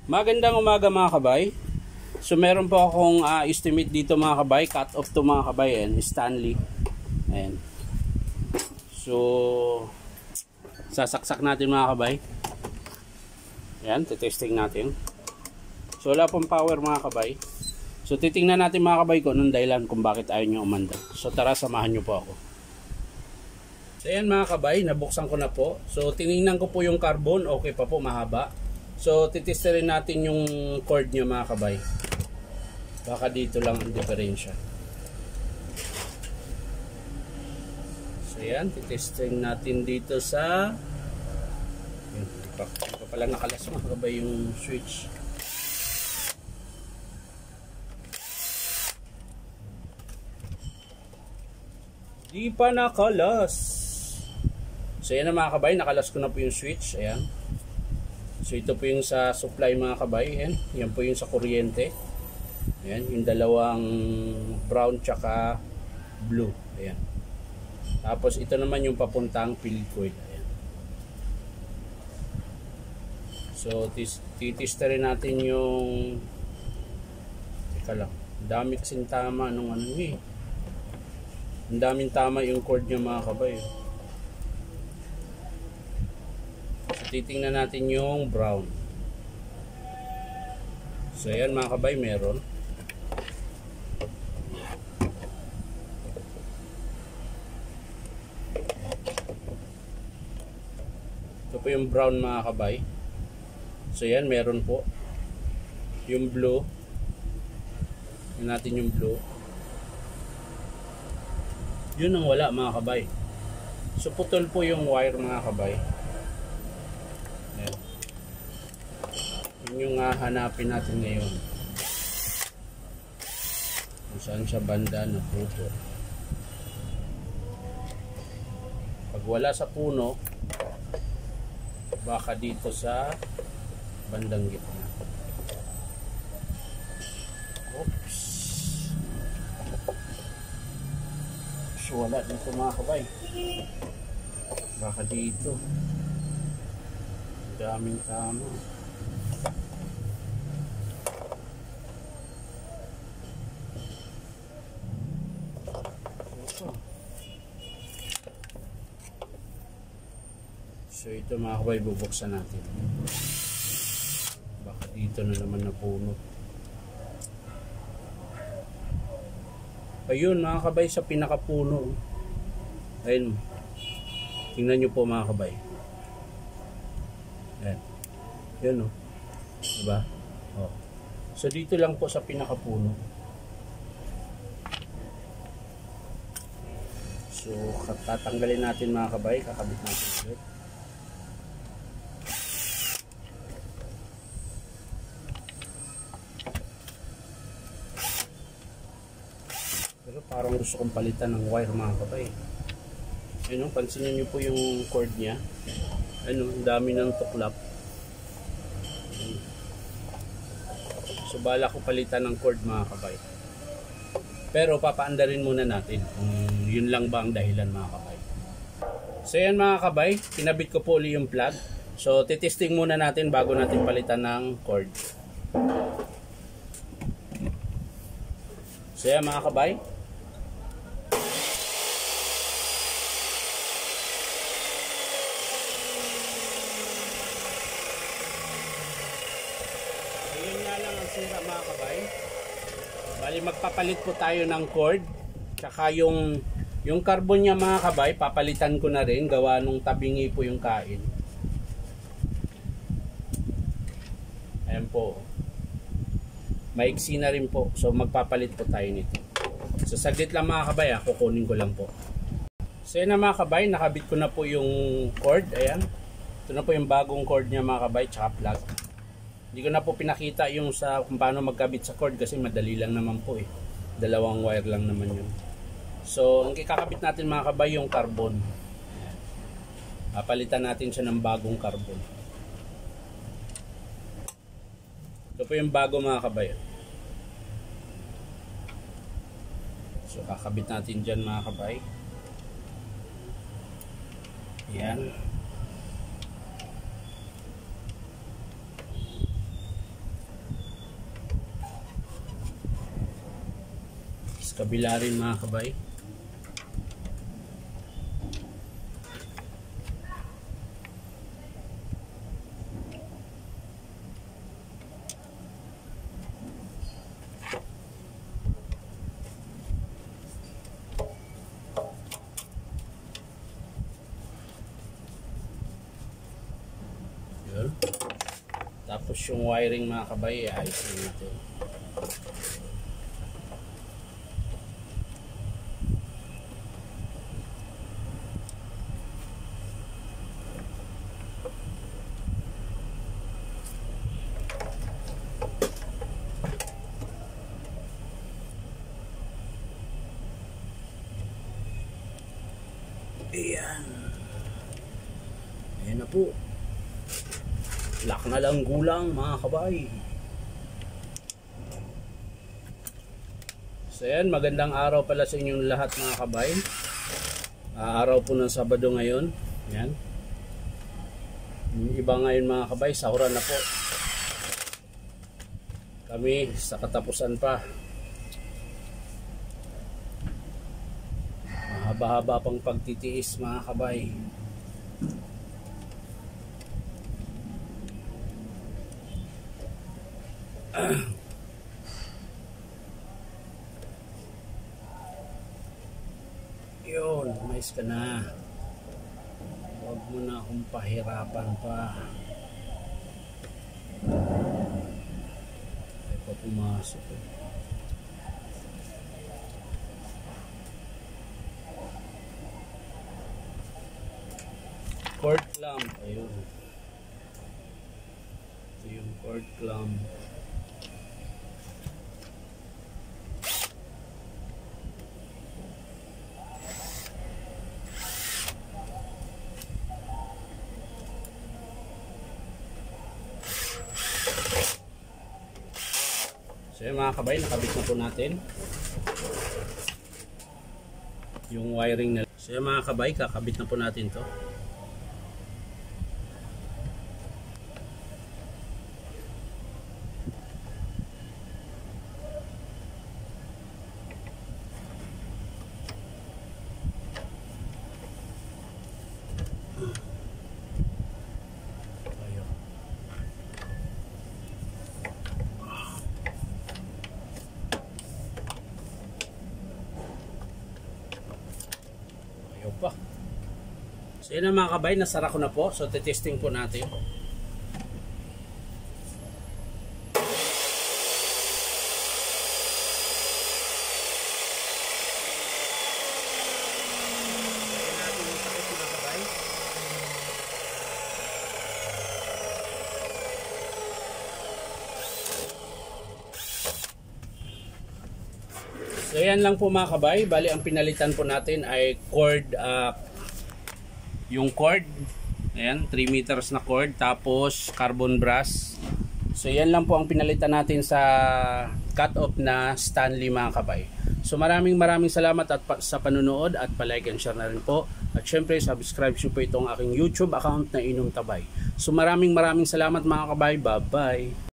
Magandang umaga mga kabay. So meron po akong estimate dito mga kabay, cut off to mga kabay, and Stanley. Ayan. So sasaksak natin mga kabay. Ayan, testing natin. So wala pong power mga kabay. So titingnan natin mga kabay ko anong dahilan kung bakit ayaw nyo umandar. So tara, samahan nyo po ako. So ayan mga kabay, nabuksan ko na po. So tinignan ko po yung carbon, okay pa po, mahaba. So titesterin natin yung cord niya mga kabay. Baka dito lang ang diferensya. So ayan, titesterin natin dito sa hindi pa pala nakalas mga kabay yung switch. Di pa nakalas. So ayan na mga kabay, nakalas ko na po yung switch. Ayan. So ito po yung sa supply mga kabay. Ayan. Yan po yung sa kuryente. Ayan, yung dalawang brown tsaka blue. Ayan. Tapos ito naman yung papuntang field coil. Ayan. So titisterin natin yung teka lang. Dami kasing tama nung ano eh. Ang daming tama yung cord niya mga kabay. So titingnan natin yung brown. So ayan mga kabay, meron. Ito po yung brown mga kabay. So ayan, meron po. Yung blue. Tingnan natin yung blue. Yun ang wala mga kabay. So putol po yung wire mga kabay. Ayan. Yun yung hanapin natin ngayon. Kung saan siya banda na putol. Pag wala sa puno, baka dito sa bandang gitna. Oops. So wala dito mga kabay. Baka dito. Daming tama. So ito mga kabay, bubuksan natin. Baka dito na naman napuno. Ayun mga kabay, sa pinakapuno. Ayun. Tingnan nyo po mga kabay. Ayan. Yan o. Diba? O. So dito lang po sa pinakapuno. So tatanggalin natin mga kabay. Kakabit natin ulit. Pero parang gusto kong palitan ng wire mga kabay. Ayun, pansinin nyo po yung cord nya. Ano, dami ng tuklap. So bala ko palitan ng cord mga kabay. Pero papaandarin muna natin kung yun lang ba ang dahilan mga kabay. So yan mga kabay, kinabit ko po ulit yung plug. So titesting muna natin bago natin palitan ng cord. So yan mga kabay. Sira mga kabay. Bali magpapalit po tayo ng cord. Tsaka yung carbon niya mga kabay, papalitan ko na rin. Gawa nung tabingi po yung kain. Ayan po. Maiksi na rin po. So magpapalit po tayo nito. So saglit lang mga kabay, kukunin ko lang po. So yan na mga kabay, nakabit ko na po yung cord. Ayan. Ito na po yung bagong cord niya mga kabay, tsaka plug. Hindi ko na po pinakita yung sa kung paano magkabit sa cord kasi madali lang naman po eh. Dalawang wire lang naman yun. So, ang ikakabit natin mga kabay yung carbon. Papalitan natin siya ng bagong carbon. Ito po yung bago mga kabay. So, kakabit natin dyan mga kabay. Yan. Kabila rin mga kabay. Yun. Tapos yung wiring mga kabay, ayusin natin. Ayan. Ayan na po. Lak na lang gulang mga kabay. So ayan, magandang araw pala sa inyong lahat mga kabay. Araw po ng Sabado ngayon. Ayan. Yung iba ngayon mga kabay, sahuran na po. Kami sa katapusan pa. Mahaba-haba pang pagtitiis mga kabay. Yun, mais ka na. Huwag mo na akong pahirapan pa. Ay pa pumasok eh. Cord clamp, ayun. Ito yung cord clamp. So yung mga kabay, nakabit na po natin yung wiring na. So yung mga kabay, kakabit na po natin to. Pa. So yun ang mga kabay, nasara ko na po. So testing po natin. So yan lang po mga kabay. Bali ang pinalitan po natin ay cord, yung cord, ayan, 3 meters na cord, tapos carbon brass. So yan lang po ang pinalitan natin sa cut off na Stanley mga kabay. So maraming salamat at sa panunood, at palike and share na rin po. At syempre subscribe nyo po itong aking YouTube account na Inom Tabay. So maraming salamat mga kabay. Bye bye.